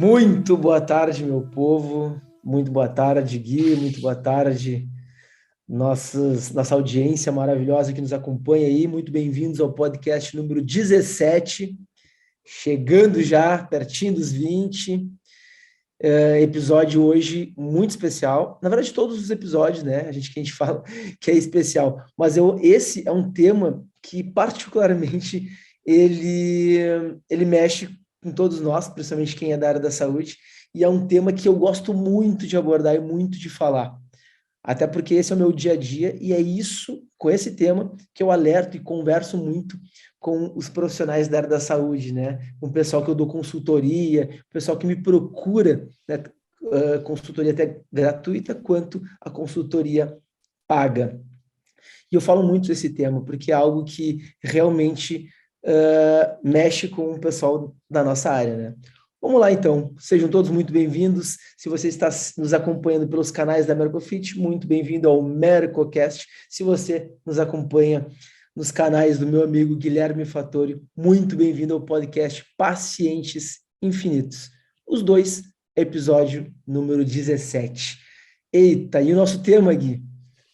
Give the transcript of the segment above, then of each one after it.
Muito boa tarde, meu povo. Muito boa tarde, Gui. Muito boa tarde, nossa audiência maravilhosa que nos acompanha aí. Muito bem-vindos ao podcast número 17, chegando já pertinho dos 20. Episódio hoje muito especial. Na verdade, todos os episódios, né? Que a gente fala que é especial. Mas esse é um tema que, particularmente, ele mexe com todos nós, principalmente quem é da área da saúde, e é um tema que eu gosto muito de abordar e muito de falar. Até porque esse é o meu dia a dia e é isso, com esse tema, que eu alerto e converso muito com os profissionais da área da saúde, né? Com o pessoal que eu dou consultoria, o pessoal que me procura, né? Consultoria até gratuita, quanto a consultoria paga. E eu falo muito desse tema, porque é algo que realmente mexe com o pessoal da nossa área, né? Vamos lá, então. Sejam todos muito bem-vindos. Se você está nos acompanhando pelos canais da Mercofit, muito bem-vindo ao Mercocast. Se você nos acompanha nos canais do meu amigo Guilherme Fattori, muito bem-vindo ao podcast Pacientes Infinitos. Os dois, episódio número 17. Eita, e o nosso tema, Gui?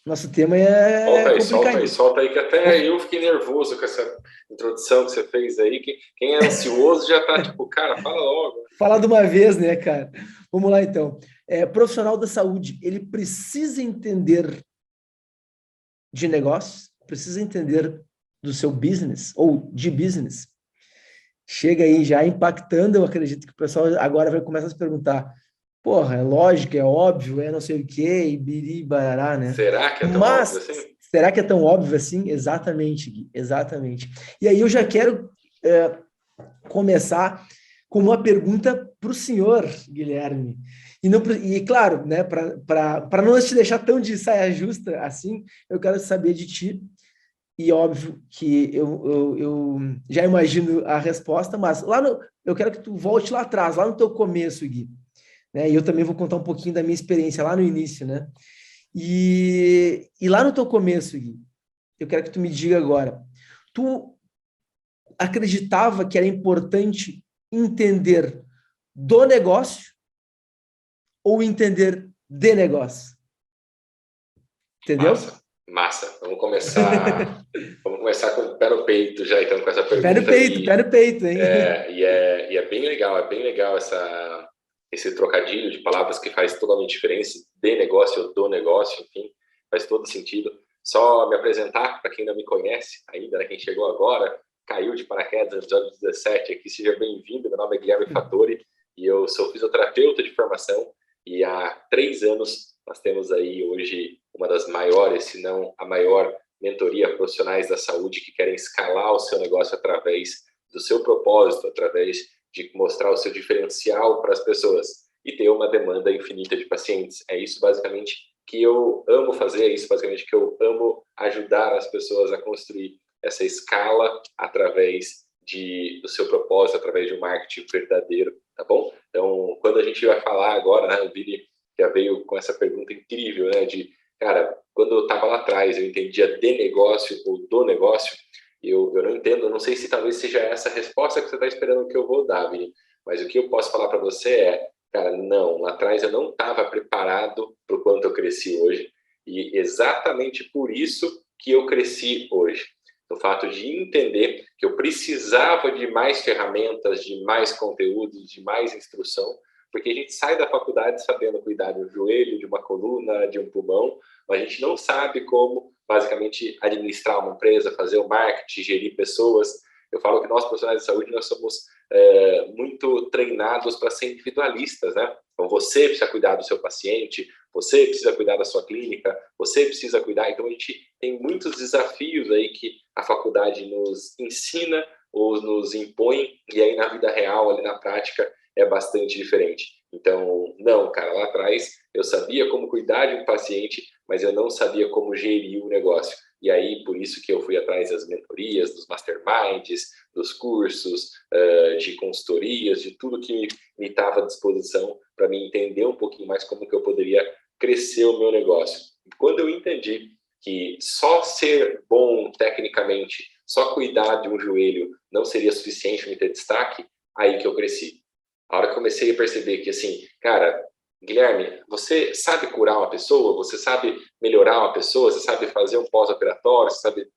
Nosso tema é complicadinho. Solta aí, que até eu fiquei nervoso com essa introdução que você fez aí. Quem é ansioso já tá tipo, cara, fala logo. Falar de uma vez, né, cara? Vamos lá, então. Profissional da saúde, ele precisa entender de negócios, precisa entender do seu business ou de business. Chega aí já impactando, eu acredito que o pessoal agora vai começar a se perguntar, porra, é lógico, é óbvio, é não sei o quê, e biri, barará, né? Será que é tão óbvio Mas, assim? será que é tão óbvio assim? Exatamente, Gui, exatamente. E aí eu já quero começar com uma pergunta para o senhor, Guilherme. E claro, né, para não te deixar tão de saia justa assim, eu quero saber de ti. E óbvio que eu já imagino a resposta, mas eu quero que tu volte lá atrás, lá no teu começo, Gui. Né? E eu também vou contar um pouquinho da minha experiência lá no início, né? E lá no teu começo, Gui, eu quero que tu me diga agora. Tu acreditava que era importante entender do negócio ou entender de negócio? Entendeu? Massa. Vamos começar com o pé no peito já, então, com essa pergunta. Pé no peito, hein? E é bem legal esse trocadilho de palavras que faz totalmente diferença, de negócio ou do negócio, enfim, faz todo sentido. Só me apresentar, para quem não me conhece ainda, né, quem chegou agora, caiu de paraquedas no episódio 17 aqui, seja bem-vindo. Meu nome é Guilherme Fattori e eu sou fisioterapeuta de formação e há 3 anos nós temos aí hoje uma das maiores, se não a maior mentoria profissionais da saúde que querem escalar o seu negócio através do seu propósito, através de mostrar o seu diferencial para as pessoas e ter uma demanda infinita de pacientes. É isso basicamente que eu amo fazer, é isso basicamente que eu amo ajudar as pessoas a construir essa escala através do seu propósito, através de um marketing verdadeiro, tá bom? Então, quando a gente vai falar agora, né, o Billy já veio com essa pergunta incrível, né, de, cara, quando eu estava lá atrás, eu entendia de negócio ou do negócio, eu não entendo, eu não sei se talvez seja essa a resposta que você está esperando que eu vou dar, Vini, mas o que eu posso falar para você é, cara, não, lá atrás eu não estava preparado para o quanto eu cresci hoje, e exatamente por isso que eu cresci hoje. O fato de entender que eu precisava de mais ferramentas, de mais conteúdos, de mais instrução, porque a gente sai da faculdade sabendo cuidar de um joelho, de uma coluna, de um pulmão, mas a gente não sabe como, basicamente, administrar uma empresa, fazer o marketing, gerir pessoas. Eu falo que nós, profissionais de saúde, nós somos muito treinados para ser individualistas, né? Então, você precisa cuidar do seu paciente, você precisa cuidar da sua clínica, você precisa cuidar. Então, a gente tem muitos desafios aí que a faculdade nos ensina ou nos impõe, e aí na vida real, ali na prática, é bastante diferente. Então, não, cara, lá atrás eu sabia como cuidar de um paciente, mas eu não sabia como gerir o negócio. E aí, por isso que eu fui atrás das mentorias, dos masterminds, dos cursos, de consultorias, de tudo que me estava à disposição para me entender um pouquinho mais como que eu poderia crescer o meu negócio. E quando eu entendi que só ser bom tecnicamente, só cuidar de um joelho não seria suficiente para me ter destaque, aí que eu cresci. A hora que eu comecei a perceber que, assim, cara, Guilherme, você sabe curar uma pessoa? Você sabe melhorar uma pessoa? Você sabe fazer um pós-operatório? Você sabe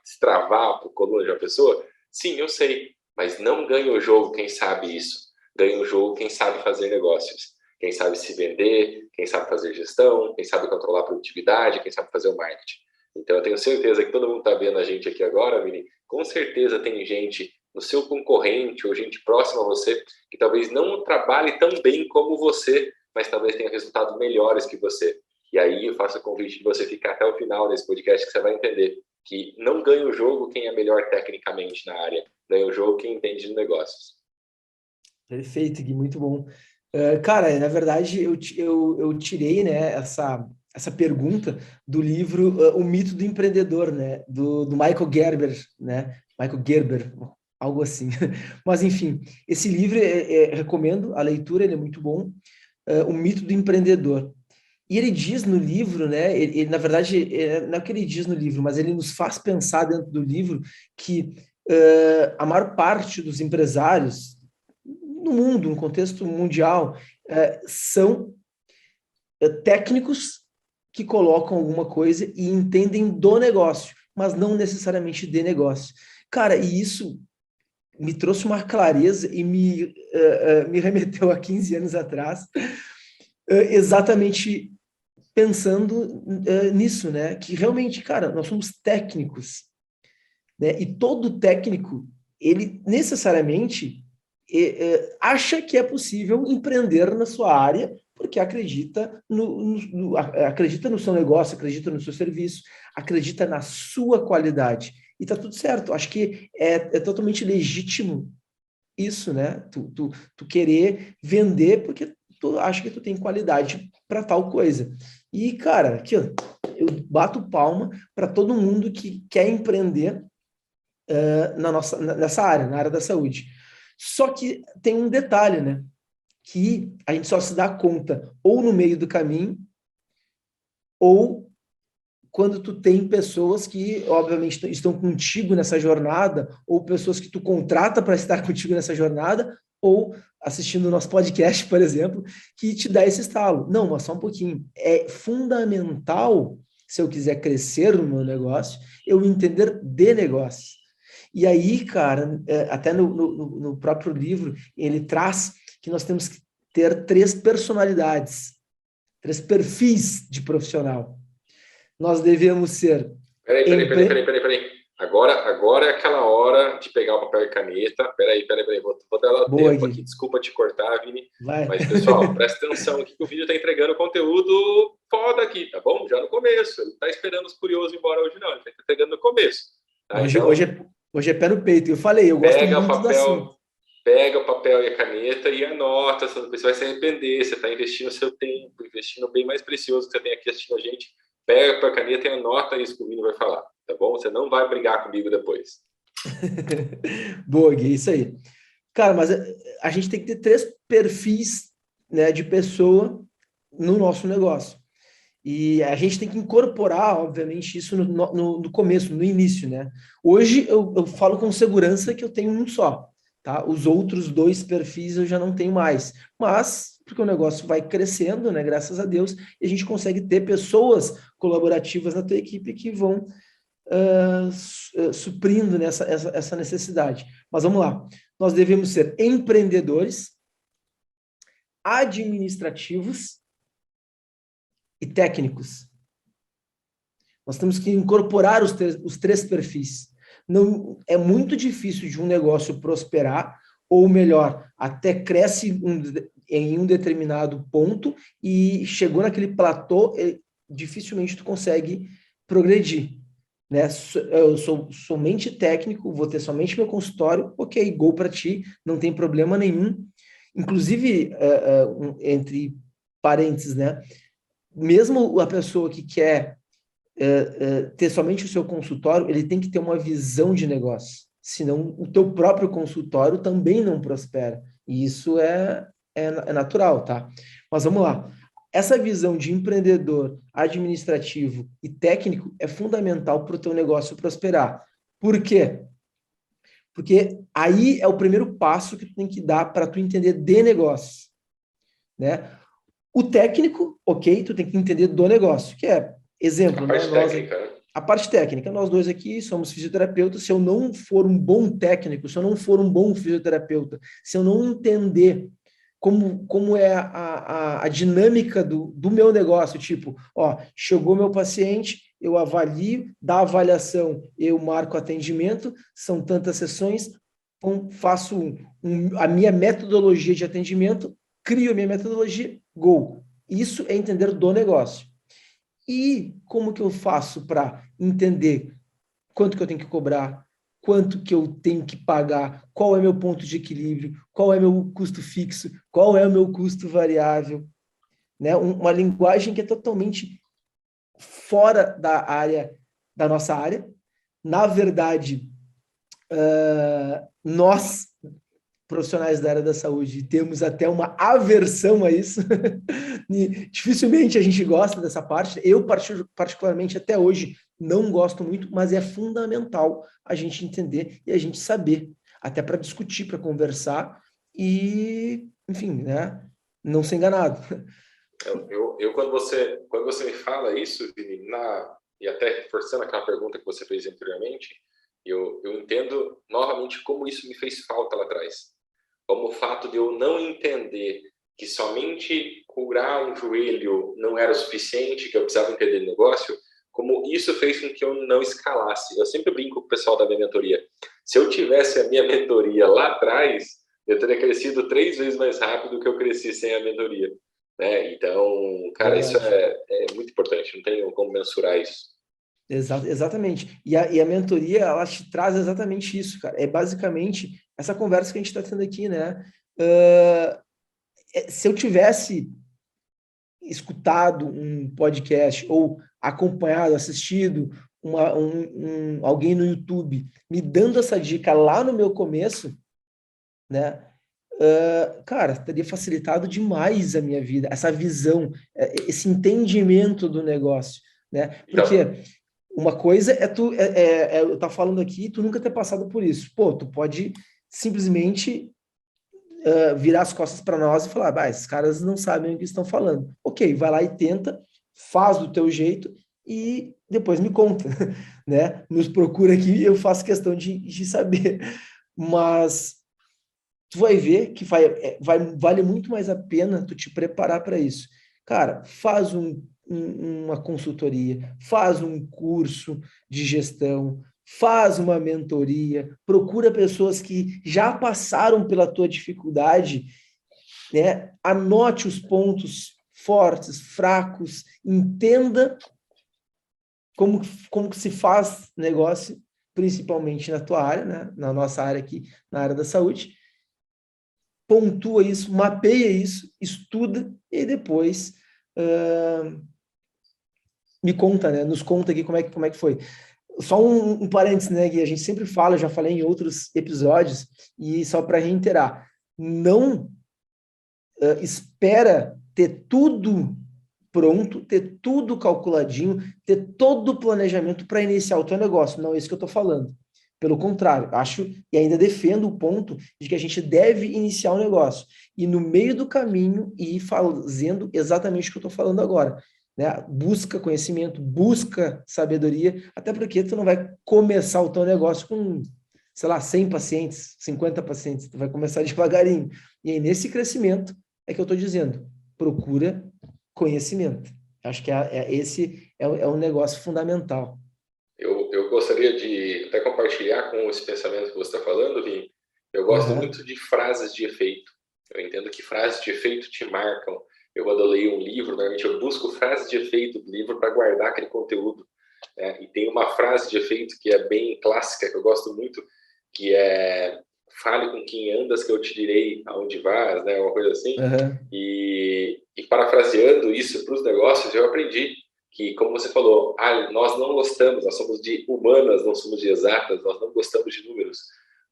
destravar a coluna de uma pessoa? Sim, eu sei, mas não ganha o jogo quem sabe isso. Ganha o jogo quem sabe fazer negócios. Quem sabe se vender, quem sabe fazer gestão, quem sabe controlar a produtividade, quem sabe fazer o marketing. Então, eu tenho certeza que todo mundo está vendo a gente aqui agora, Vini. Com certeza tem gente no seu concorrente ou gente próxima a você que talvez não trabalhe tão bem como você, mas talvez tenha resultados melhores que você. E aí eu faço o convite de você ficar até o final desse podcast, que você vai entender que não ganha o jogo quem é melhor tecnicamente na área, ganha o jogo quem entende de negócios. Perfeito, Gui, muito bom. Cara, na verdade, eu tirei, né, essa pergunta do livro O Mito do Empreendedor, né, do Michael Gerber, né, Michael Gerber, algo assim. Mas, enfim, esse livro, recomendo a leitura, ele é muito bom, O Mito do Empreendedor. E ele diz no livro, né, na verdade, não é o que ele diz no livro, mas ele nos faz pensar dentro do livro que a maior parte dos empresários no mundo, no contexto mundial, são técnicos que colocam alguma coisa e entendem do negócio, mas não necessariamente de negócio. Cara, e isso me trouxe uma clareza e me remeteu a 15 anos atrás, exatamente pensando nisso, né? Que realmente, cara, nós somos técnicos, né? E todo técnico, ele necessariamente acha que é possível empreender na sua área porque acredita no seu negócio, acredita no seu serviço, acredita na sua qualidade. E tá tudo certo. Acho que é totalmente legítimo isso, né? Tu querer vender porque tu acha que tu tem qualidade para tal coisa. E, cara, aqui, ó, eu bato palma para todo mundo que quer empreender nessa área, na área da saúde. Só que tem um detalhe, né? Que a gente só se dá conta ou no meio do caminho, ou quando tu tem pessoas que, obviamente, estão contigo nessa jornada, ou pessoas que tu contrata para estar contigo nessa jornada, ou assistindo o nosso podcast, por exemplo, que te dá esse estalo. Não, mas só um pouquinho. É fundamental, se eu quiser crescer no meu negócio, eu entender de negócio. E aí, cara, até no próprio livro, ele traz que nós temos que ter 3 personalidades, 3 perfis de profissional. Nós devemos ser... Peraí. Agora é aquela hora de pegar o papel e caneta. Peraí. Vou dar Boa, tempo aqui. Gui. Desculpa te cortar, Vini. Vai. Mas, pessoal, presta atenção aqui que o vídeo está entregando conteúdo foda aqui, tá bom? Já no começo. Ele não está esperando os curiosos embora hoje, não. Ele está entregando no começo. Tá? Hoje é pé no peito. Eu falei, eu gosto muito do assunto. Pega o papel e a caneta e anota. Você vai se arrepender. Você está investindo seu tempo, investindo o bem mais precioso que você tem aqui assistindo a gente. Pega a caneta e anota isso que o Vini vai falar, tá bom? Você não vai brigar comigo depois. Boa, Gui, isso aí. Cara, mas a gente tem que ter 3 perfis, né, de pessoa no nosso negócio. E a gente tem que incorporar, obviamente, isso no começo, no início, né? Hoje eu falo com segurança que eu tenho um só, tá? Os outros 2 perfis eu já não tenho mais. Mas, porque o negócio vai crescendo, né? Graças a Deus, e a gente consegue ter pessoas colaborativas na tua equipe que vão suprindo essa necessidade. Mas vamos lá. Nós devemos ser empreendedores, administrativos e técnicos. Nós temos que incorporar os 3 perfis. Não, é muito difícil de um negócio prosperar, ou melhor, até cresce em um determinado ponto e chegou naquele platô, dificilmente tu consegue progredir. Né? Eu sou somente técnico, vou ter somente meu consultório, ok, gol para ti, não tem problema nenhum. Inclusive, entre parênteses, né? Mesmo a pessoa que quer ter somente o seu consultório, ele tem que ter uma visão de negócio, senão o teu próprio consultório também não prospera. E isso é natural, tá? Mas vamos lá. Essa visão de empreendedor, administrativo e técnico é fundamental para o teu negócio prosperar. Por quê? Porque aí é o primeiro passo que tu tem que dar para tu entender de negócios, né? O técnico, ok, tu tem que entender do negócio, que é, A exemplo, né? parte técnica, né? A parte técnica, nós dois aqui somos fisioterapeutas. Se eu não for um bom técnico, se eu não for um bom fisioterapeuta, se eu não entender como é a dinâmica do meu negócio, tipo, ó, chegou meu paciente, eu avalio, da avaliação, eu marco atendimento, são tantas sessões, faço a minha metodologia de atendimento, crio a minha metodologia, go. Isso é entender do negócio. E como que eu faço para entender quanto que eu tenho que cobrar, quanto que eu tenho que pagar, qual é meu ponto de equilíbrio, qual é meu custo fixo, qual é o meu custo variável, né? Uma linguagem que é totalmente fora da área, da nossa área. Na verdade, nós profissionais da área da saúde temos até uma aversão a isso. Dificilmente a gente gosta dessa parte. Eu, particularmente, até hoje, não gosto muito, mas é fundamental a gente entender e a gente saber, até para discutir, para conversar e, enfim, né, não ser enganado. Quando você me fala isso, Vini, e até reforçando aquela pergunta que você fez anteriormente, eu entendo novamente como isso me fez falta lá atrás. Como o fato de eu não entender que somente curar um joelho não era o suficiente, que eu precisava entender o negócio, como isso fez com que eu não escalasse. Eu sempre brinco com o pessoal da minha mentoria. Se eu tivesse a minha mentoria lá atrás, eu teria crescido 3 vezes mais rápido do que eu cresci sem a mentoria. Né? Então, cara, isso Verdade. é muito importante, não tem como mensurar isso. Exatamente. E a mentoria, ela te traz exatamente isso, cara. É basicamente essa conversa que a gente está tendo aqui, né? Uh, Se eu tivesse escutado um podcast ou acompanhado, assistido alguém no YouTube me dando essa dica lá no meu começo, né? Cara, teria facilitado demais a minha vida, essa visão, esse entendimento do negócio, né? Então, Porque uma coisa é eu tá falando aqui, tu nunca ter passado por isso. Pô, tu pode simplesmente virar as costas para nós e falar, esses caras não sabem o que estão falando. Ok, vai lá e tenta, faz do teu jeito e depois me conta, né? Nos procura aqui e eu faço questão de saber. Mas tu vai ver que vale muito mais a pena tu te preparar para isso. Cara, faz uma consultoria, faz um curso de gestão, faz uma mentoria, procura pessoas que já passaram pela tua dificuldade, né? Anote os pontos fortes, fracos, entenda como que se faz negócio, principalmente na tua área, né? Na nossa área aqui, na área da saúde, pontua isso, mapeia isso, estuda e depois me conta, né? Nos conta aqui como é que foi. Só um parênteses, né? Que a gente sempre fala, eu já falei em outros episódios, e só para reiterar, não espera ter tudo pronto, ter tudo calculadinho, ter todo o planejamento para iniciar o teu negócio. Não é isso que eu estou falando. Pelo contrário, acho e ainda defendo o ponto de que a gente deve iniciar o negócio e no meio do caminho ir fazendo exatamente o que eu estou falando agora. Né? Busca conhecimento, busca sabedoria, até porque tu não vai começar o teu negócio com, sei lá, 100 pacientes, 50 pacientes, tu vai começar devagarinho. E aí, nesse crescimento, é que eu estou dizendo, procura conhecimento. Acho que esse é um negócio fundamental. eu gostaria de até compartilhar com esse pensamento que você está falando, Vini. Eu gosto Uhum. muito de frases de efeito. Eu entendo que frases de efeito te marcam. Eu, quando eu leio um livro, normalmente eu busco frases de efeito do livro para guardar aquele conteúdo. Né? E tem uma frase de efeito que é bem clássica, que eu gosto muito, que é fale com quem andas que eu te direi aonde vas, né? Uma coisa assim. Uhum. E parafraseando isso para os negócios, eu aprendi que, como você falou, nós não gostamos, nós somos de humanas, não somos de exatas, nós não gostamos de números.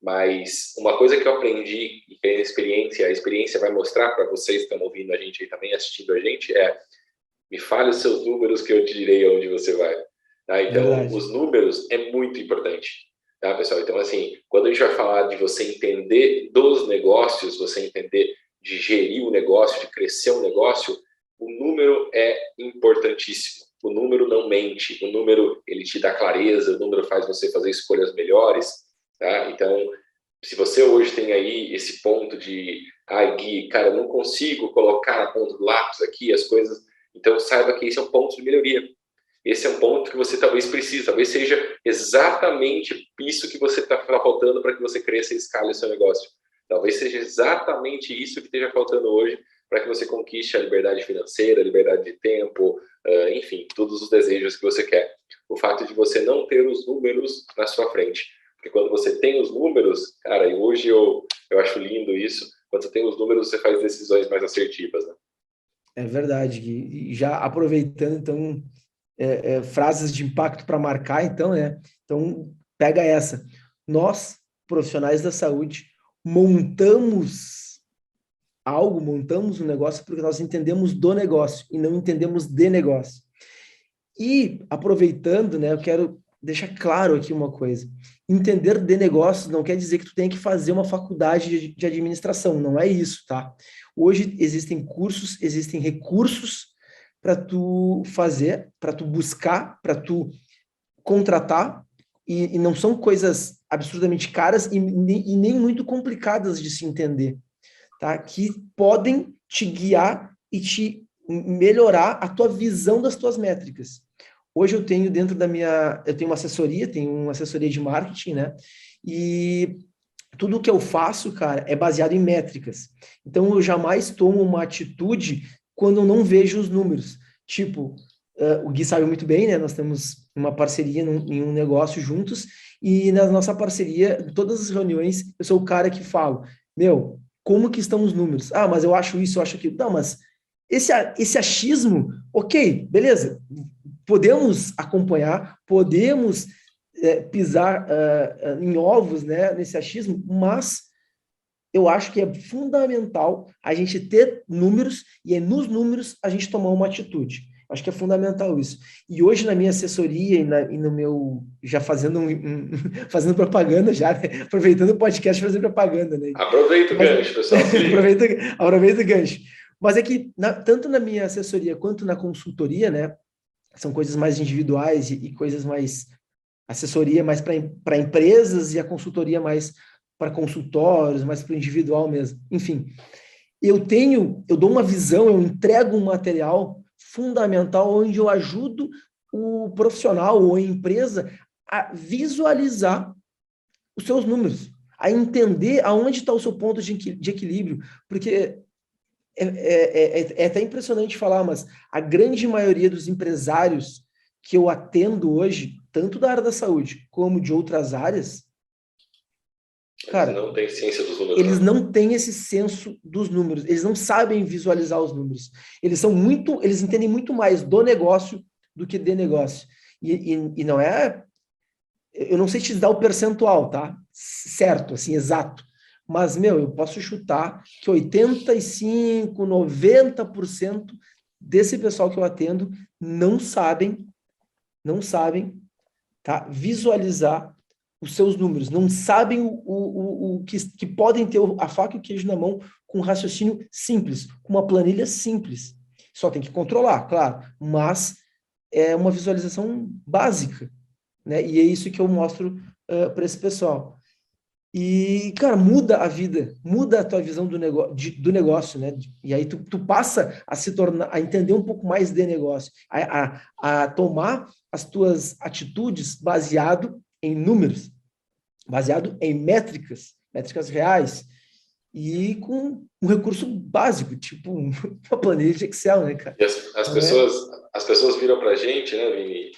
Mas uma coisa que eu aprendi e que a experiência vai mostrar para vocês que estão ouvindo a gente aí também, assistindo a gente, me fale os seus números que eu te direi aonde você vai. Tá? Então, Verdade. os números é muito importante. tá, pessoal? Então, assim, quando a gente vai falar de você entender dos negócios, você entender de gerir o negócio, de crescer o negócio, o número é importantíssimo. O número não mente, o número ele te dá clareza, o número faz você fazer escolhas melhores, tá? Então, se você hoje tem aí esse ponto de, Gui, cara, eu não consigo colocar na ponta do lápis aqui as coisas, então saiba que esse é um ponto de melhoria. Esse é um ponto que você talvez precise, talvez seja exatamente isso que você está faltando para que você cresça e escale o seu negócio. Talvez seja exatamente isso que esteja faltando hoje para que você conquiste a liberdade financeira, a liberdade de tempo, enfim, todos os desejos que você quer. O fato de você não ter os números na sua frente. Porque quando você tem os números, cara, e hoje eu acho lindo isso, quando você tem os números, você faz decisões mais assertivas, né? É verdade, Gui. E já aproveitando, então, frases de impacto para marcar, então, né? Então, pega essa. Nós, profissionais da saúde, montamos algo, montamos um negócio porque nós entendemos do negócio e não entendemos de negócio. E, aproveitando, né, eu quero deixar claro aqui uma coisa. Entender de negócios não quer dizer que tu tem que fazer uma faculdade de administração, não é isso, tá? Hoje existem cursos, existem recursos para tu fazer, para tu buscar, para tu contratar, e não são coisas absurdamente caras e nem muito complicadas de se entender, tá? Que podem te guiar e te melhorar a tua visão das tuas métricas. Hoje eu tenho dentro da minha, eu tenho uma assessoria de marketing, né? E tudo que eu faço, cara, é baseado em métricas. Então eu jamais tomo uma atitude quando eu não vejo os números. Tipo, o Gui sabe muito bem, né? Nós temos uma parceria em um negócio juntos, e na nossa parceria, em todas as reuniões, eu sou o cara que falo, meu, como que estão os números? Ah, mas eu acho isso, eu acho aquilo. Não, mas esse achismo, ok, beleza, podemos acompanhar, podemos pisar em ovos, né, nesse achismo, mas eu acho que é fundamental a gente ter números e é nos números a gente tomar uma atitude. Acho que é fundamental isso. E hoje na minha assessoria e no meu, já fazendo fazendo propaganda já, né? Aproveitando o podcast fazendo propaganda, né? Aproveita o gancho, pessoal. aproveita o gancho. Mas é que tanto na minha assessoria quanto na consultoria, né? São coisas mais individuais e coisas mais assessoria mais para empresas e a consultoria mais para consultórios, mais para o individual mesmo. Enfim, eu dou uma visão, eu entrego um material fundamental onde eu ajudo o profissional ou a empresa a visualizar os seus números, a entender aonde está o seu ponto de equilíbrio, porque é até impressionante falar, mas a grande maioria dos empresários que eu atendo hoje, tanto da área da saúde como de outras áreas, cara, eles não têm ciência dos números. Eles não têm esse senso dos números, eles não sabem visualizar os números. Eles entendem muito mais do negócio do que de negócio. E não é, eu não sei te dar o percentual, tá? Certo, assim, exato. Mas, meu, eu posso chutar que 85, 90% desse pessoal que eu atendo não sabem, tá? Visualizar os seus números, não sabem o que podem ter a faca e o queijo na mão com um raciocínio simples, com uma planilha simples. Só tem que controlar, claro, mas é uma visualização básica, né? E é isso que eu mostro para esse pessoal. E, cara, muda a vida, muda a tua visão do negócio, né? E aí tu passa a se tornar, a entender um pouco mais de negócio, a tomar as tuas atitudes baseado em números, baseado em métricas reais, e com um recurso básico, tipo uma planilha de Excel, né, cara? E as pessoas viram pra gente, né, Vini,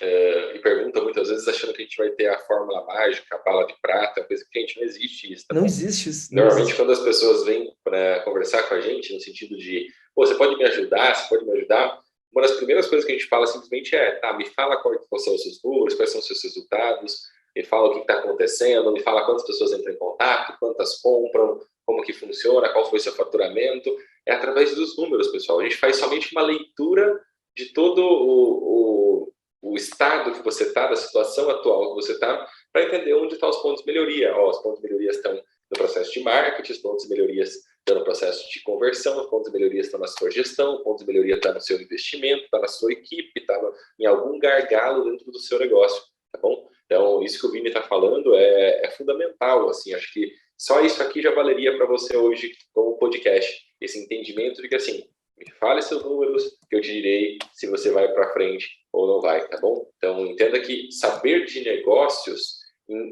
e perguntam muitas vezes achando que a gente vai ter a fórmula mágica, a bala de prata, coisa que a gente não existe isso, tá Não bom? existe isso. Normalmente, quando as pessoas vêm para conversar com a gente, no sentido de, pô, você pode me ajudar, você pode me ajudar, uma das primeiras coisas que a gente fala simplesmente é, tá, me fala quais são os seus números, quais são os seus resultados, me fala o que está acontecendo, me fala quantas pessoas entram em contato, quantas compram, como que funciona, qual foi o seu faturamento. É através dos números, pessoal. A gente faz somente uma leitura de todo o estado que você está, da situação atual que você está, para entender onde estão os pontos de melhoria. Os pontos de melhoria estão no processo de marketing, os pontos de melhorias estão no processo de conversão, os pontos de melhoria estão na sua gestão, os pontos de melhoria estão no seu investimento, está na sua equipe, está em algum gargalo dentro do seu negócio, tá bom? Então, isso que o Vini está falando é fundamental, assim, acho que só isso aqui já valeria para você hoje como podcast, esse entendimento de que, assim, me fale seus números, que eu te direi se você vai para frente ou não vai, tá bom? Então, entenda que saber de negócios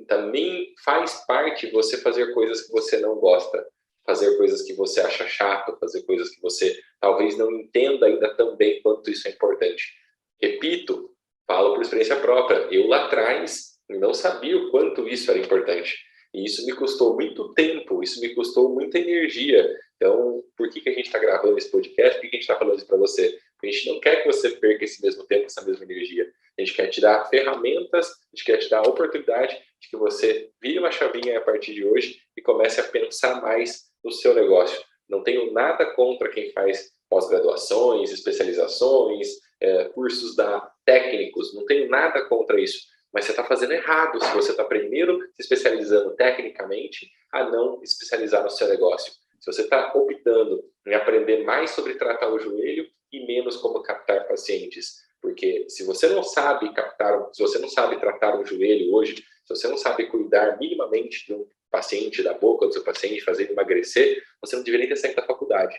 também faz parte de você fazer coisas que você não gosta, fazer coisas que você acha chato, fazer coisas que você talvez não entenda ainda tão bem quanto isso é importante. Repito, falo por experiência própria, eu lá atrás não sabia o quanto isso era importante. E isso me custou muito tempo, isso me custou muita energia. Então, por que a gente está gravando esse podcast? Por que a gente está falando isso para você? Porque a gente não quer que você perca esse mesmo tempo, essa mesma energia. A gente quer te dar ferramentas, a gente quer te dar a oportunidade de que você vire uma chavinha a partir de hoje e comece a pensar mais no seu negócio. Não tenho nada contra quem faz pós-graduações, especializações, cursos técnicos, não tenho nada contra isso. Mas você está fazendo errado se você está primeiro se especializando tecnicamente a não especializar no seu negócio. Se você está optando em aprender mais sobre tratar o joelho e menos como captar pacientes, porque se você não sabe se você não sabe tratar um joelho hoje, se você não sabe cuidar minimamente de um paciente, da boca do seu paciente, fazer ele emagrecer, você não deveria ter saído da faculdade.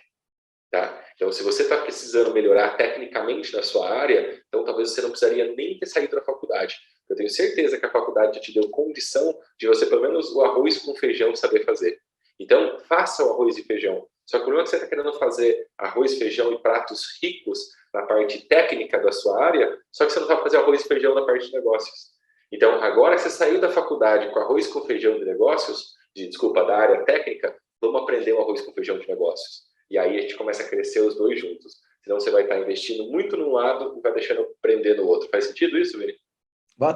Tá? Então, se você está precisando melhorar tecnicamente na sua área, então talvez você não precisaria nem ter saído da faculdade. Eu tenho certeza que a faculdade te deu condição de você, pelo menos, o arroz com feijão saber fazer. Então, faça o arroz e feijão. Só que o problema é que você está querendo fazer arroz, feijão e pratos ricos na parte técnica da sua área, só que você não vai fazer arroz e feijão na parte de negócios. Então, agora que você saiu da faculdade com arroz com feijão de negócios, da área técnica, vamos aprender o arroz com feijão de negócios. E aí a gente começa a crescer os dois juntos. Senão você vai estar investindo muito num lado e vai deixando aprender no outro. Faz sentido isso, Vini?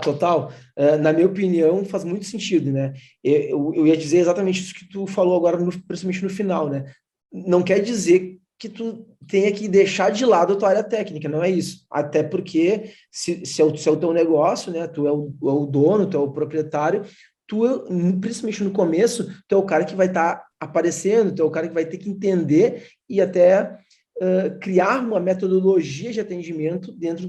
Total. Na minha opinião, faz muito sentido, né? Eu ia dizer exatamente isso que tu falou agora, principalmente no final, né? Não quer dizer que tu tenha que deixar de lado a tua área técnica, não é isso. Até porque, se é o teu negócio, né? Tu é o dono, tu é o proprietário, principalmente no começo, tu é o cara que vai estar aparecendo, tu é o cara que vai ter que entender e até criar uma metodologia de atendimento dentro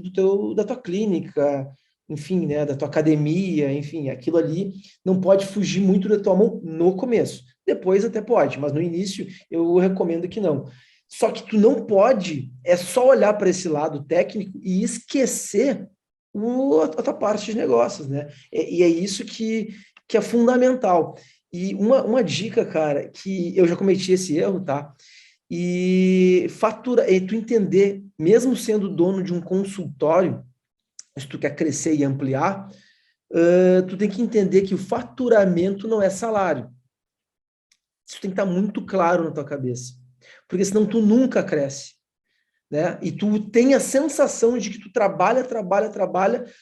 da tua clínica, enfim, né, da tua academia, enfim, aquilo ali não pode fugir muito da tua mão no começo. Depois até pode, mas no início eu recomendo que não. Só que tu não pode só olhar para esse lado técnico e esquecer a tua parte de negócios, né? E é isso que é fundamental. E uma dica, cara, que eu já cometi esse erro, tá? E tu entender, mesmo sendo dono de um consultório, se tu quer crescer e ampliar, tu tem que entender que o faturamento não é salário. Isso tem que estar muito claro na tua cabeça. Porque senão tu nunca cresce. Né? E tu tem a sensação de que tu trabalha,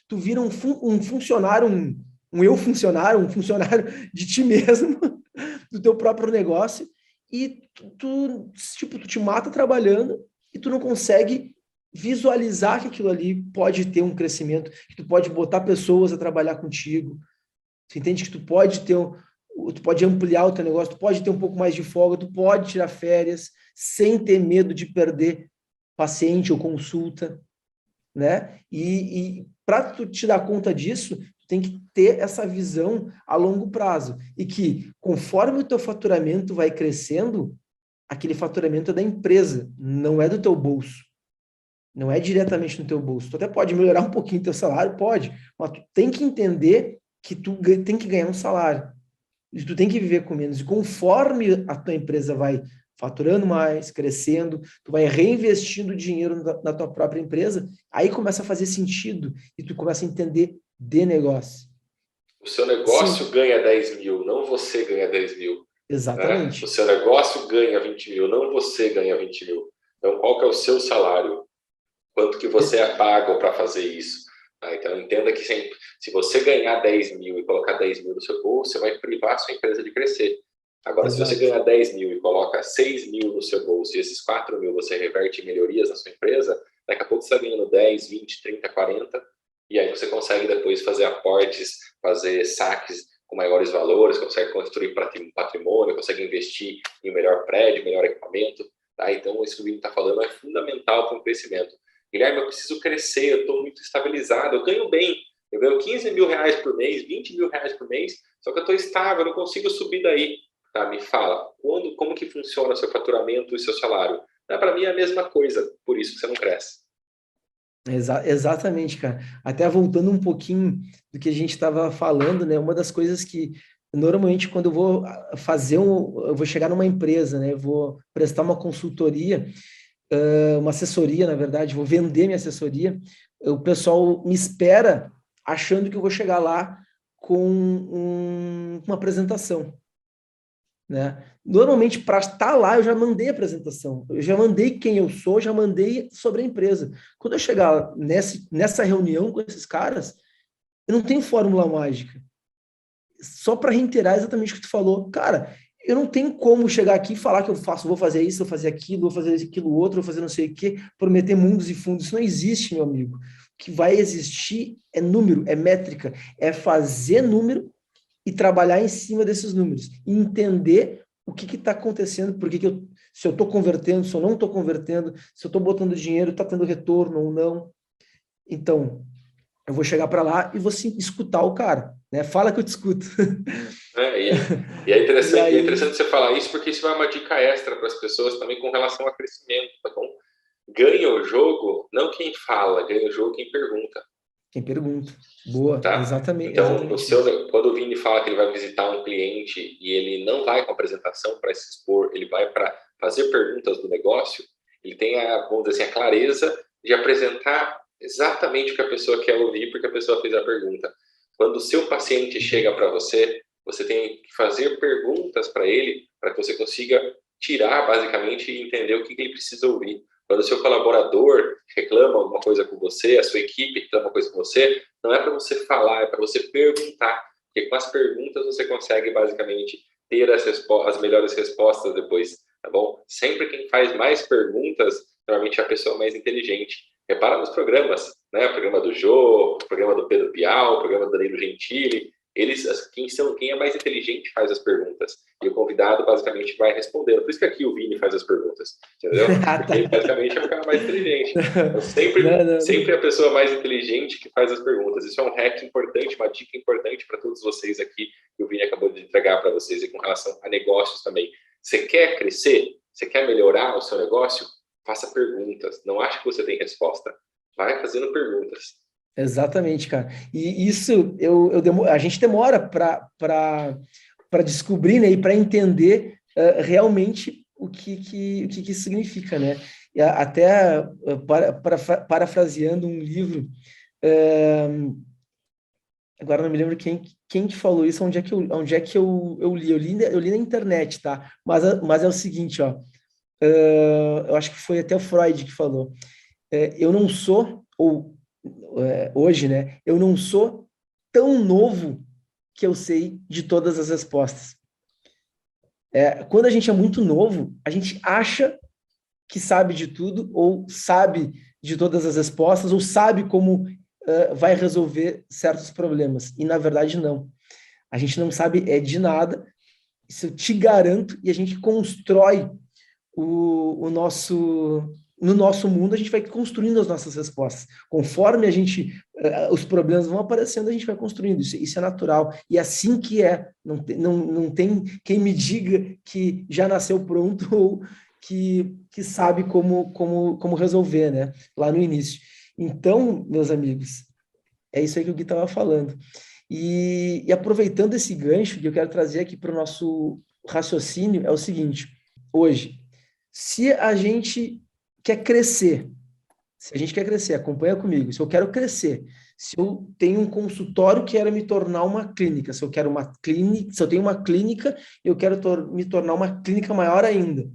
tu vira um funcionário, um eu funcionário, um funcionário de ti mesmo, do teu próprio negócio, e tu te mata trabalhando e tu não consegue visualizar que aquilo ali pode ter um crescimento, que tu pode botar pessoas a trabalhar contigo. Tu entende que tu pode ampliar o teu negócio, tu pode ter um pouco mais de folga, tu pode tirar férias sem ter medo de perder paciente ou consulta, né? E para tu te dar conta disso, tu tem que ter essa visão a longo prazo e que conforme o teu faturamento vai crescendo, aquele faturamento é da empresa, não é do teu bolso. Não é diretamente no teu bolso. Tu até pode melhorar um pouquinho teu salário, pode, mas tu tem que entender que tu tem que ganhar um salário. E tu tem que viver com menos. E conforme a tua empresa vai faturando mais, crescendo, tu vai reinvestindo dinheiro na tua própria empresa, aí começa a fazer sentido e tu começa a entender de negócio. O seu negócio ganha 10 mil, não você ganha 10 mil. Exatamente. Né? O seu negócio ganha 20 mil, não você ganha 20 mil. Então, qual que é o seu salário? Quanto que você é pago para fazer isso? Então, entenda que se você ganhar 10 mil e colocar 10 mil no seu bolso, você vai privar a sua empresa de crescer. Agora, Exato. Se você ganhar 10 mil e coloca 6 mil no seu bolso e esses 4 mil você reverte em melhorias na sua empresa, daqui a pouco você está ganhando 10, 20, 30, 40 E aí você consegue depois fazer aportes, fazer saques com maiores valores, consegue construir patrimônio, consegue investir em um melhor prédio, melhor equipamento. Tá? Então, isso que o Vini está falando é fundamental para o crescimento. Guilherme, eu preciso crescer, eu estou muito estabilizado, eu ganho bem, eu ganho 15 mil reais por mês, 20 mil reais por mês, só que eu estou estável, eu não consigo subir daí. Tá? Me fala, como que funciona o seu faturamento e seu salário? Para mim é a mesma coisa, por isso que você não cresce. Exatamente, cara. Até voltando um pouquinho do que a gente estava falando, né? Uma das coisas que normalmente quando eu vou eu vou chegar numa empresa, né? Eu vou prestar uma consultoria, uma assessoria, na verdade, vou vender minha assessoria, o pessoal me espera achando que eu vou chegar lá com uma apresentação, né? Normalmente, para estar lá, eu já mandei a apresentação, eu já mandei quem eu sou, já mandei sobre a empresa. Quando eu chegar nessa reunião com esses caras, eu não tenho fórmula mágica. Só para reiterar exatamente o que tu falou, cara, eu não tenho como chegar aqui e falar que eu faço, vou fazer isso, vou fazer aquilo, vou fazer aquilo outro, vou fazer não sei o quê, prometer mundos e fundos. Isso não existe, meu amigo. O que vai existir é número, é métrica, é fazer número e trabalhar em cima desses números, e entender o que está acontecendo, se eu estou convertendo, se eu não estou convertendo, se eu estou botando dinheiro, está tendo retorno ou não. Então, eu vou chegar para lá e vou escutar o cara, né? Fala que eu te escuto. E é interessante você falar isso, porque isso vai uma dica extra para as pessoas também com relação a crescimento. Tá bom? Ganha o jogo, não quem fala, ganha o jogo quem pergunta. Quem pergunta. Boa, tá? exatamente. Então, quando o Vini fala que ele vai visitar um cliente e ele não vai com apresentação para se expor, ele vai para fazer perguntas do negócio, ele tem vamos dizer assim, a clareza de apresentar exatamente o que a pessoa quer ouvir, porque a pessoa fez a pergunta. Quando o seu paciente chega para você, você tem que fazer perguntas para ele, para que você consiga tirar, basicamente, e entender o que ele precisa ouvir. Quando o seu colaborador reclama alguma coisa com você, a sua equipe reclama uma coisa com você, não é para você falar, é para você perguntar. Porque com as perguntas você consegue, basicamente, ter as melhores respostas depois, tá bom? Sempre quem faz mais perguntas, normalmente é a pessoa mais inteligente. Repara nos programas, né? O programa do Jô, o programa do Pedro Bial, o programa do Danilo Gentili. Quem é mais inteligente faz as perguntas. E o convidado, basicamente, vai respondendo. Por isso que aqui o Vini faz as perguntas, entendeu? Porque ele, basicamente, é o cara mais inteligente. Então, sempre a pessoa mais inteligente que faz as perguntas. Isso é um hack importante, uma dica importante para todos vocês aqui, que o Vini acabou de entregar para vocês, e com relação a negócios também. Você quer crescer? Você quer melhorar o seu negócio? Faça perguntas. Não ache que você tem resposta. Vai fazendo perguntas. Exatamente, cara. E isso a gente demora para descobrir, né, e para entender realmente o que isso significa, né? E até parafraseando um livro, agora não me lembro quem que falou isso, onde é que eu li? Eu li na internet, tá? Mas é o seguinte, ó, eu acho que foi até o Freud que falou. Eu não sou, hoje, né? Eu não sou tão novo que eu sei de todas as respostas. Quando a gente é muito novo, a gente acha que sabe de tudo, ou sabe de todas as respostas, ou sabe como vai resolver certos problemas. E, na verdade, não. A gente não sabe de nada. Isso eu te garanto, e a gente constrói no nosso mundo, a gente vai construindo as nossas respostas. Conforme os problemas vão aparecendo, a gente vai construindo. Isso é natural. E é assim que é. Não tem quem me diga que já nasceu pronto ou que sabe como resolver, né? Lá no início. Então, meus amigos, é isso aí que o Gui estava falando. E aproveitando esse gancho que eu quero trazer aqui para o nosso raciocínio, é o seguinte: hoje, se a gente quer crescer, acompanha comigo. Se eu quero crescer, se eu tenho um consultório, quero me tornar uma clínica. Se eu quero uma clínica, se eu tenho uma clínica, eu quero me tornar uma clínica maior ainda.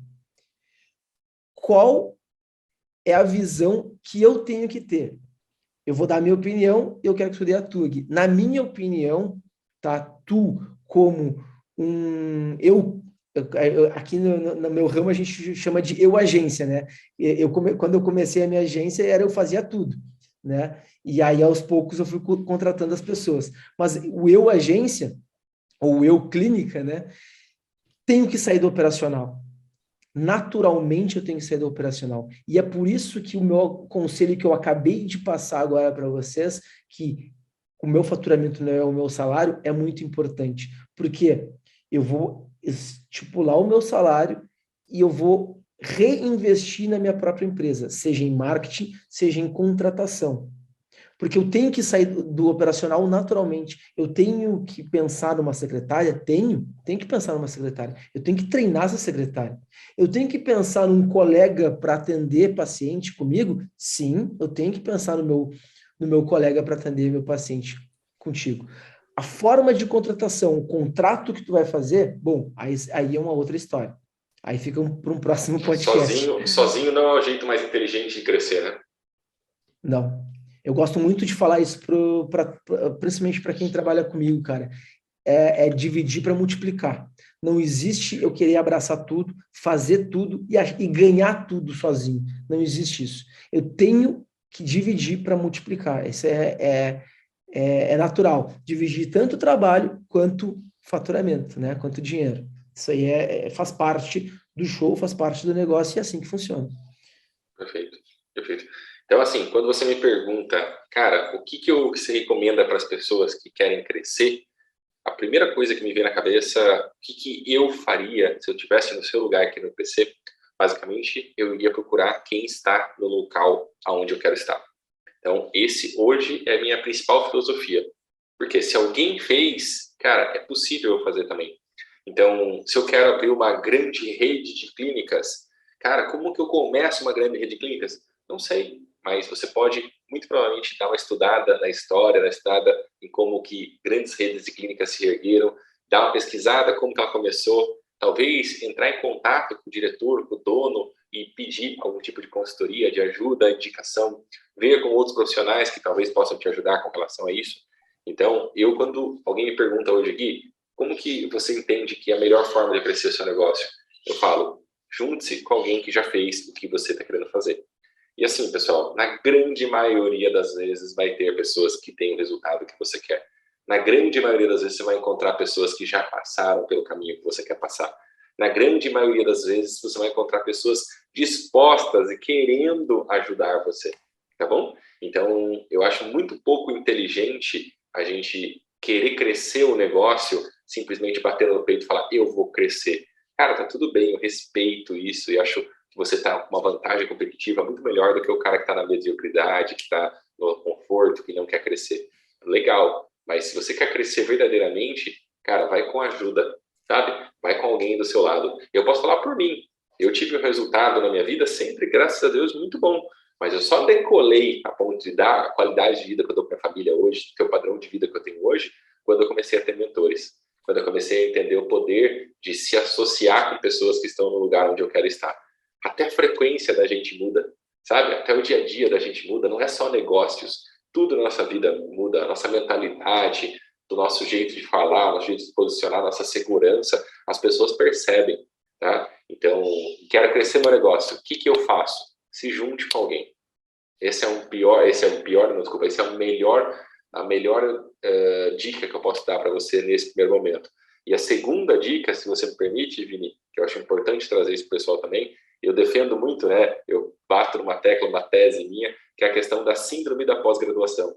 Qual é a visão que eu tenho que ter? Eu vou dar a minha opinião, eu quero que tu dê a tua. Na minha opinião, tá? Tu como aqui no meu ramo a gente chama de eu agência, né? Quando eu comecei a minha agência, eu fazia tudo, né? E aí, aos poucos, eu fui contratando as pessoas. Mas o eu agência, ou eu clínica, né? Tenho que sair do operacional. Naturalmente, eu tenho que sair do operacional. E é por isso que o meu conselho que eu acabei de passar agora para vocês, que o meu faturamento não é o meu salário, é muito importante. Porque eu vou estipular o meu salário e eu vou reinvestir na minha própria empresa, seja em marketing, seja em contratação. Porque eu tenho que sair do operacional naturalmente. Eu tenho que pensar numa secretária? Tenho que pensar numa secretária. Eu tenho que treinar essa secretária. Eu tenho que pensar num colega para atender paciente comigo? Sim, eu tenho que pensar no meu colega para atender meu paciente contigo. A forma de contratação, o contrato que tu vai fazer, bom, aí é uma outra história. Aí fica para um próximo podcast. Sozinho não é o jeito mais inteligente de crescer, né? Não. Eu gosto muito de falar isso principalmente para quem trabalha comigo, cara. É dividir para multiplicar. Não existe eu querer abraçar tudo, fazer tudo e ganhar tudo sozinho. Não existe isso. Eu tenho que dividir para multiplicar. Isso é natural. Dividir tanto o trabalho quanto faturamento, né? Quanto dinheiro. Isso aí faz parte do show, faz parte do negócio e é assim que funciona. Perfeito, perfeito. Então, assim, quando você me pergunta, cara, o que você recomenda para as pessoas que querem crescer? A primeira coisa que me vem na cabeça, o que eu faria se eu estivesse no seu lugar aqui no PC? Basicamente, eu iria procurar quem está no local aonde eu quero estar. Então, esse hoje é a minha principal filosofia. Porque se alguém fez, cara, é possível eu fazer também. Então, se eu quero abrir uma grande rede de clínicas, cara, como que eu começo uma grande rede de clínicas? Não sei, mas você pode muito provavelmente dar uma estudada na história, uma estudada em como que grandes redes de clínicas se ergueram, dar uma pesquisada como que ela começou, talvez entrar em contato com o diretor, com o dono e pedir algum tipo de consultoria, de ajuda, indicação, ver com outros profissionais que talvez possam te ajudar com relação a isso. Então, quando alguém me pergunta hoje, Gui, como que você entende que é a melhor forma de crescer o seu negócio? Eu falo, junte-se com alguém que já fez o que você está querendo fazer. E assim, pessoal, na grande maioria das vezes vai ter pessoas que têm o resultado que você quer. Na grande maioria das vezes você vai encontrar pessoas que já passaram pelo caminho que você quer passar. Na grande maioria das vezes você vai encontrar pessoas dispostas e querendo ajudar você, tá bom? Então, eu acho muito pouco inteligente a gente querer crescer o negócio simplesmente batendo no peito e falar, eu vou crescer. Cara, tá tudo bem, eu respeito isso e acho que você está com uma vantagem competitiva muito melhor do que o cara que está na mediocridade, que está no conforto, que não quer crescer. Legal, mas se você quer crescer verdadeiramente, cara, vai com ajuda, sabe? Vai com alguém do seu lado. Eu posso falar por mim. Eu tive um resultado na minha vida sempre, graças a Deus, muito bom. Mas eu só decolei a ponto de dar a qualidade de vida que eu dou para a família hoje, que é o padrão de vida que eu tenho hoje, quando eu comecei a ter mentores. Quando eu comecei a entender o poder de se associar com pessoas que estão no lugar onde eu quero estar. Até a frequência da gente muda, sabe? Até o dia a dia da gente muda. Não é só negócios. Tudo na nossa vida muda. A nossa mentalidade, do nosso jeito de falar, nosso jeito de posicionar, nossa segurança, as pessoas percebem, tá? Então, quero crescer meu negócio. O que eu faço? Se junte com alguém. Esse é o melhor, a melhor dica que eu posso dar para você nesse primeiro momento. E a segunda dica, se você me permite, Vini, que eu acho importante trazer isso para o pessoal também, eu defendo muito, né? Eu bato numa tecla, uma tese minha, que é a questão da síndrome da pós-graduação.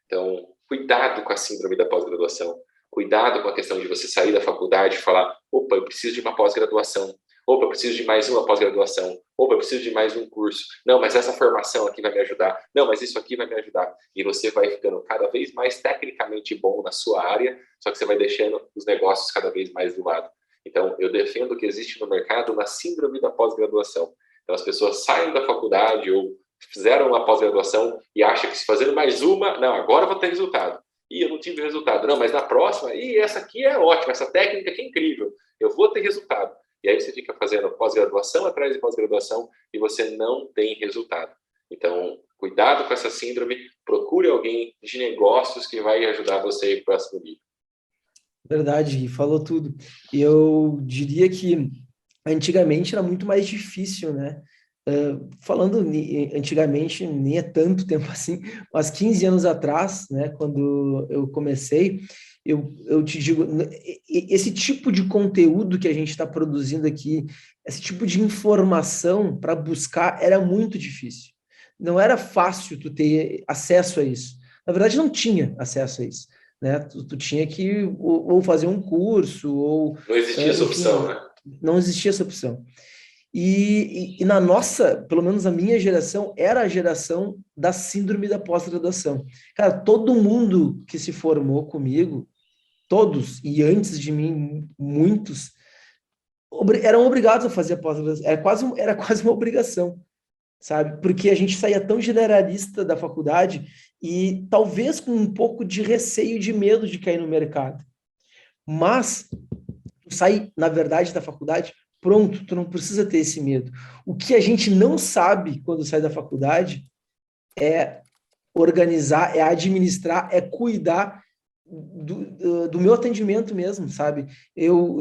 Então, cuidado com a síndrome da pós-graduação. Cuidado com a questão de você sair da faculdade e falar, opa, eu preciso de uma pós-graduação. Opa, eu preciso de mais uma pós-graduação. Opa, eu preciso de mais um curso. Não, mas essa formação aqui vai me ajudar. Não, mas isso aqui vai me ajudar. E você vai ficando cada vez mais tecnicamente bom na sua área, só que você vai deixando os negócios cada vez mais do lado. Então, eu defendo que existe no mercado uma síndrome da pós-graduação. Então, as pessoas saem da faculdade ou fizeram uma pós-graduação e acham que se fazendo mais uma, não, agora eu vou ter resultado. E eu não tive resultado. Não, mas na próxima, essa aqui é ótima, essa técnica aqui é incrível. Eu vou ter resultado. E aí você fica fazendo pós-graduação atrás de pós-graduação e você não tem resultado. Então, cuidado com essa síndrome, procure alguém de negócios que vai ajudar você a ir para o próximo nível. Verdade, falou tudo. Eu diria que antigamente era muito mais difícil, né? falando antigamente, nem é tanto tempo assim, mas 15 anos atrás, né, quando eu comecei, eu te digo, esse tipo de conteúdo que a gente está produzindo aqui, esse tipo de informação para buscar era muito difícil. Não era fácil tu ter acesso a isso. Na verdade, não tinha acesso a isso, né? Tu tinha que ou fazer um curso, ou, Não existia essa opção, enfim, né? não existia essa opção. E na nossa, pelo menos a minha geração, era a geração da síndrome da pós-graduação. Cara, todo mundo que se formou comigo, todos, e antes de mim, muitos, eram obrigados a fazer a pós-graduação. Era quase uma obrigação, sabe? Porque a gente saía tão generalista da faculdade e talvez com um pouco de receio e de medo de cair no mercado. Mas tu sai, na verdade, da faculdade, pronto, tu não precisa ter esse medo. O que a gente não sabe quando sai da faculdade é organizar, é administrar, é cuidar do meu atendimento mesmo, sabe? Eu,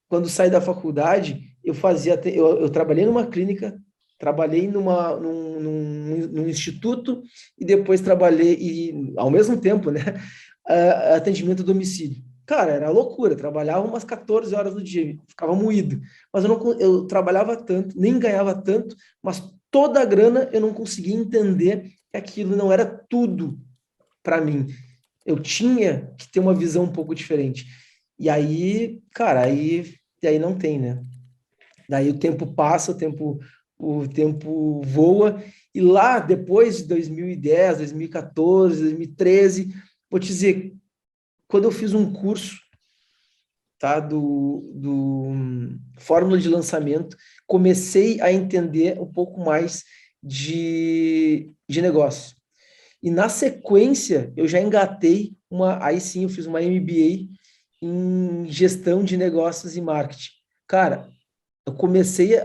quando saí da faculdade, eu trabalhei numa clínica, trabalhei num instituto e depois trabalhei, e ao mesmo tempo, né, atendimento a domicílio. Cara, era loucura, trabalhava umas 14 horas no dia, ficava moído. Mas eu trabalhava tanto, nem ganhava tanto, mas toda a grana eu não conseguia entender que aquilo não era tudo para mim. Eu tinha que ter uma visão um pouco diferente. E aí, cara, aí não tem, né? Daí o tempo passa, o tempo voa, e lá depois de 2010, 2014, 2013, vou te dizer, quando eu fiz um curso, tá, do Fórmula de Lançamento, comecei a entender um pouco mais de negócio. E na sequência, eu já engatei aí sim, eu fiz uma MBA em gestão de negócios e marketing. Cara, eu comecei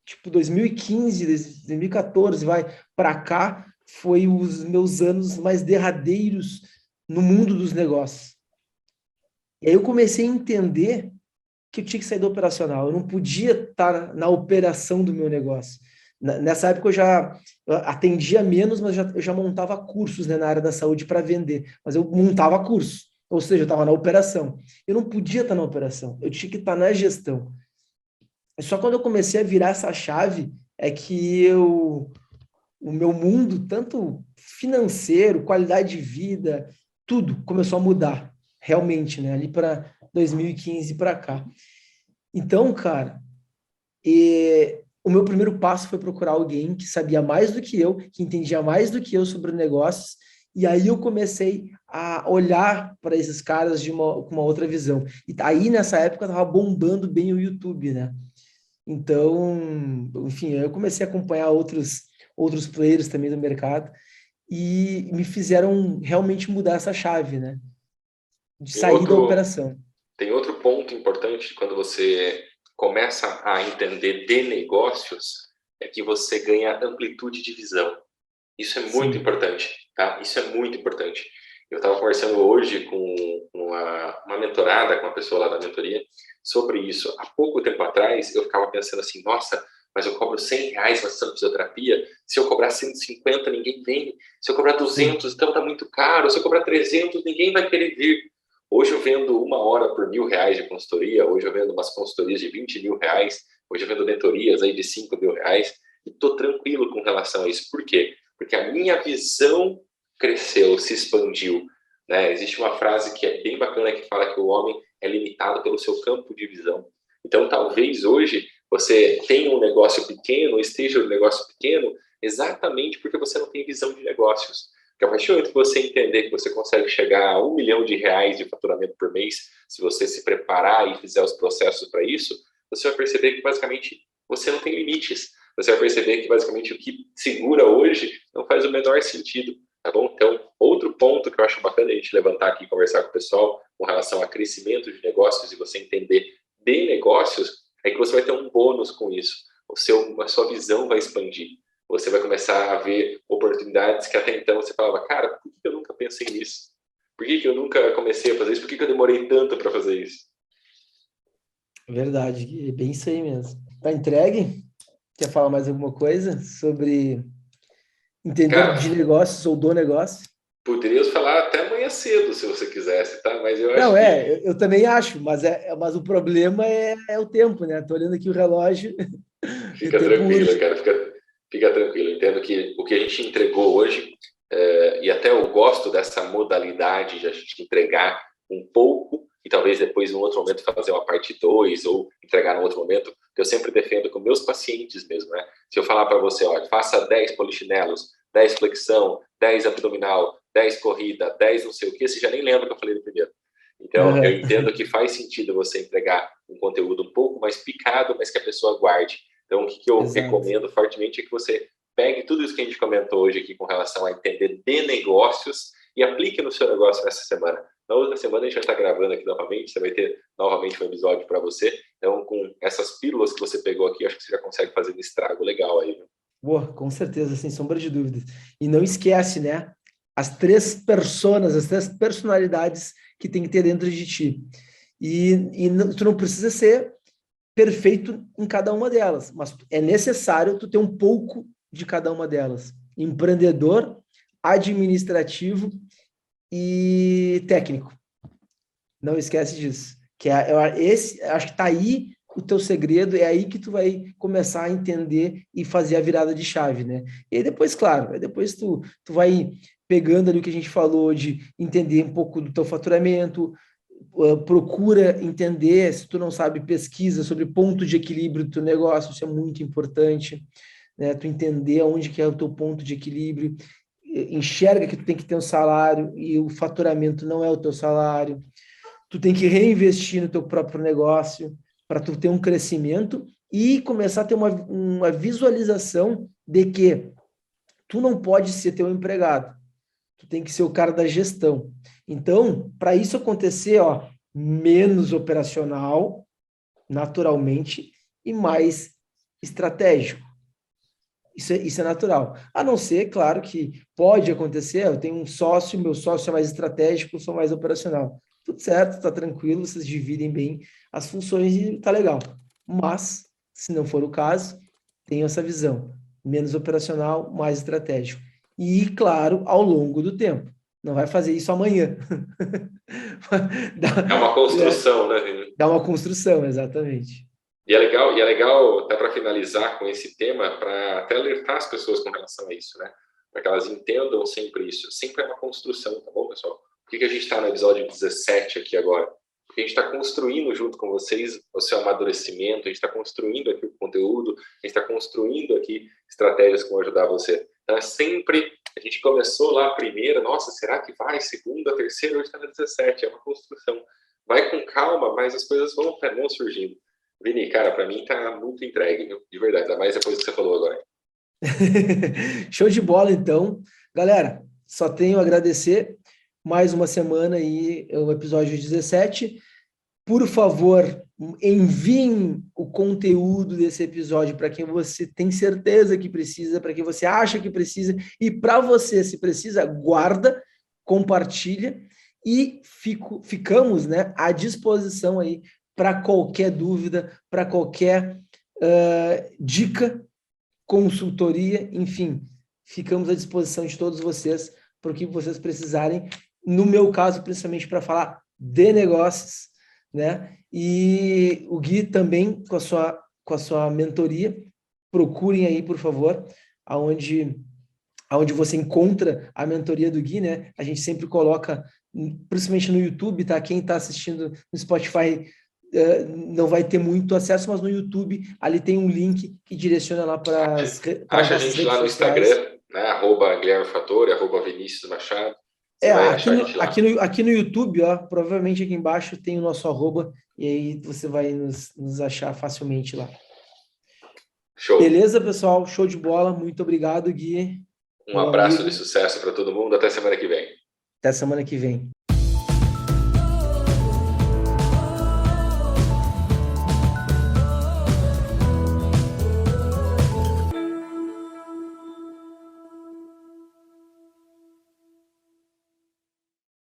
tipo 2015, 2014, vai para cá, foi os meus anos mais derradeiros no mundo dos negócios. E aí eu comecei a entender que eu tinha que sair do operacional. Eu não podia estar na operação do meu negócio. Nessa época eu atendia menos, mas eu já montava cursos, né, na área da saúde para vender. Mas eu montava curso, ou seja, eu estava na operação. Eu não podia estar na operação, eu tinha que estar na gestão. Só quando eu comecei a virar essa chave é que o meu mundo, tanto financeiro, qualidade de vida, tudo começou a mudar, realmente, né? Ali para 2015 para cá. Então, cara, o meu primeiro passo foi procurar alguém que sabia mais do que eu, que entendia mais do que eu sobre negócios, e aí eu comecei a olhar para esses caras com uma outra visão. E aí, nessa época, estava bombando bem o YouTube, né? Então, enfim, eu comecei a acompanhar outros players também do mercado e me fizeram realmente mudar essa chave, né? De Tem sair da outro, operação. tem outro ponto importante quando você começa a entender de negócios, é que você ganha amplitude de visão. Isso é muito Sim. importante, tá? Isso é muito importante. Eu estava conversando hoje com uma mentorada, com uma pessoa lá da mentoria, sobre isso. Há pouco tempo atrás, eu ficava pensando assim, nossa, mas eu cobro R$ 100 uma sessão de fisioterapia, se eu cobrar 150, ninguém vem. Se eu cobrar Sim. 200, então tá muito caro. Se eu cobrar 300, ninguém vai querer vir. Hoje eu vendo 1 hora por R$ 1.000 de consultoria, hoje eu vendo umas consultorias de R$ 20.000, hoje eu vendo mentorias aí de R$ 5.000, e tô tranquilo com relação a isso. Por quê? Porque a minha visão cresceu, se expandiu. Né? Existe uma frase que é bem bacana que fala que o homem é limitado pelo seu campo de visão. Então, talvez hoje você tenha um negócio pequeno, esteja um negócio pequeno, exatamente porque você não tem visão de negócios. Porque a partir do momento que você entender que você consegue chegar a R$ 1 milhão de faturamento por mês, se você se preparar e fizer os processos para isso, você vai perceber que basicamente você não tem limites. Você vai perceber que basicamente o que segura hoje não faz o menor sentido, tá bom? Então, outro ponto que eu acho bacana a gente levantar aqui e conversar com o pessoal com relação a crescimento de negócios e você entender de negócios é que você vai ter um bônus com isso. A sua visão vai expandir. Você vai começar a ver oportunidades que até então você falava, cara, por que eu nunca pensei nisso? Por que eu nunca comecei a fazer isso? Por que eu demorei tanto para fazer isso? Verdade, é bem isso aí mesmo. tá entregue? Quer falar mais alguma coisa sobre entender Cara, de negócios ou do negócio? poderíamos falar até amanhã cedo, se você quisesse, tá? Mas eu Não, acho que eu também acho, mas o problema é o tempo, né? Tô olhando aqui o relógio e o fica tempo tranquilo, urge. cara, fica tranquilo. Entendo que o que a gente entregou hoje, e até eu gosto dessa modalidade de a gente entregar um pouco e talvez depois, em um outro momento, fazer uma parte 2 ou entregar em outro momento, que eu sempre defendo com meus pacientes mesmo, né? Se eu falar para você, ó, faça 10 polichinelos, 10 flexão, 10 abdominal, 10 corrida, 10 não sei o que, você já nem lembra que eu falei no primeiro. Então, eu entendo que faz sentido você entregar um conteúdo um pouco mais picado, mas que a pessoa guarde. Então, o que eu Exato. recomendo fortemente é que você pegue tudo isso que a gente comentou hoje aqui com relação a entender de negócios e aplique no seu negócio nessa semana. Na outra semana a gente vai estar gravando aqui novamente, você vai ter novamente um episódio para você. Então, com essas pílulas que você pegou aqui, acho que você já consegue fazer um estrago legal aí. Boa, com certeza, sem sombra de dúvidas. E não esquece, né? As três personas, as três personalidades que tem que ter dentro de ti. Tu não precisa ser perfeito em cada uma delas, mas é necessário tu ter um pouco de cada uma delas. Empreendedor, administrativo e técnico. Não esquece disso. Acho que tá aí o teu segredo, é aí que tu vai começar a entender e fazer a virada de chave, né? E aí depois, claro, aí depois tu vai pegando ali o que a gente falou de entender um pouco do teu faturamento, procura entender, se tu não sabe, pesquisa sobre ponto de equilíbrio do teu negócio, isso é muito importante, né? Tu entender onde que é o teu ponto de equilíbrio, enxerga que tu tem que ter um salário e o faturamento não é o teu salário, tu tem que reinvestir no teu próprio negócio para tu ter um crescimento e começar a ter uma visualização de que tu não pode ser teu empregado, tu tem que ser o cara da gestão. Então, para isso acontecer, ó, menos operacional, naturalmente, e mais estratégico. Isso é natural. A não ser, claro, que pode acontecer, eu tenho um sócio, meu sócio é mais estratégico, eu sou mais operacional. Tudo certo, tá tranquilo, vocês dividem bem as funções e tá legal. Mas, se não for o caso, tenho essa visão. Menos operacional, mais estratégico. E, claro, ao longo do tempo. Não vai fazer isso amanhã. É uma construção, né, Vini? Dá uma construção, exatamente. E é legal até para finalizar com esse tema, para até alertar as pessoas com relação a isso, né? Para que elas entendam sempre isso. Sempre é uma construção, tá bom, pessoal? Por que a gente está no episódio 17 aqui agora? Porque a gente está construindo junto com vocês o seu amadurecimento, a gente está construindo aqui o conteúdo, a gente está construindo aqui estratégias que vão ajudar você. Então, é sempre, a gente começou lá a primeira, nossa, será que vai? Segunda, terceira, hoje está no 17, é uma construção. Vai com calma, mas as coisas vão surgindo. Vini, cara, para mim tá muito entregue, viu? De verdade, ainda mais depois do que você falou agora. Show de bola, então. Galera, só tenho a agradecer mais uma semana aí, o episódio 17. Por favor, enviem o conteúdo desse episódio para quem você tem certeza que precisa, para quem você acha que precisa, e para você, se precisa, guarda, compartilha e ficamos, né, à disposição aí para qualquer dúvida, para qualquer dica, consultoria, enfim, ficamos à disposição de todos vocês para o que vocês precisarem. No meu caso, principalmente para falar de negócios, né? E o Gui também com a sua mentoria, procurem aí, por favor, aonde você encontra a mentoria do Gui, né? A gente sempre coloca, principalmente no YouTube, tá? Quem está assistindo no Spotify não vai ter muito acesso, mas no YouTube ali tem um link que direciona lá para as Acha a nossas gente redes lá no sociais. Instagram, né? @Guilherme Fattori, @Vinícius Machado. Você É, vai achar a gente lá. aqui no YouTube, ó, provavelmente aqui embaixo tem o nosso arroba, e aí você vai nos achar facilmente lá. Show. Beleza, pessoal? Show de bola. Muito obrigado, Gui, Um meu abraço de amigo. sucesso para todo mundo. Até semana que vem. Até semana que vem.